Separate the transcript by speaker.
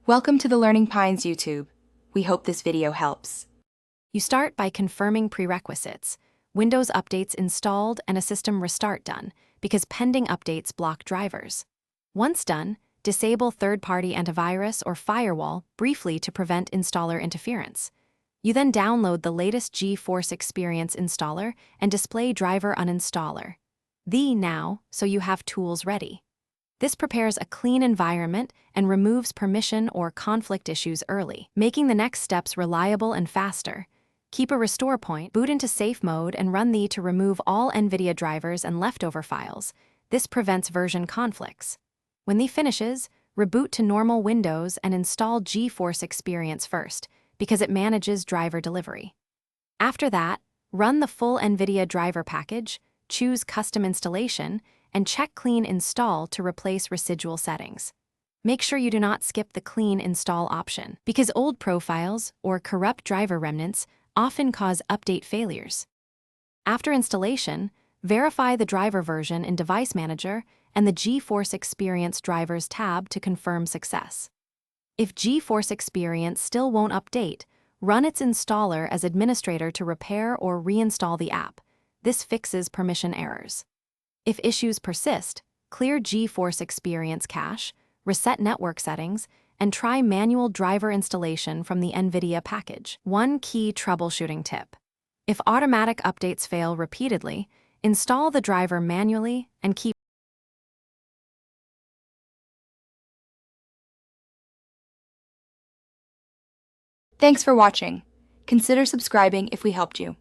Speaker 1: Welcome to the Learning Pines YouTube. We hope this video helps.
Speaker 2: You start by confirming prerequisites, Windows updates installed and a system restart done, because pending updates block drivers. Once done, disable third-party antivirus or firewall briefly to prevent installer interference. You then download the latest GeForce Experience installer and Display Driver Uninstaller. Now, so you have tools ready. This prepares a clean environment and removes permission or conflict issues early, making the next steps reliable and faster. Keep a restore point, boot into safe mode, and run the to remove all NVIDIA drivers and leftover files. This prevents version conflicts. When the finishes, reboot to normal Windows and install GeForce Experience first, because it manages driver delivery. After that, run the full NVIDIA driver package, choose custom installation, and check Clean Install to replace residual settings. Make sure you do not skip the Clean Install option, because old profiles or corrupt driver remnants often cause update failures. After installation, verify the driver version in Device Manager and the GeForce Experience Drivers tab to confirm success. If GeForce Experience still won't update, run its installer as administrator to repair or reinstall the app. This fixes permission errors. If issues persist, clear GeForce Experience cache, reset network settings, and try manual driver installation from the NVIDIA package. One key troubleshooting tip: if automatic updates fail repeatedly, install the driver manually and keep.
Speaker 1: Thanks for watching. Consider subscribing if we helped you.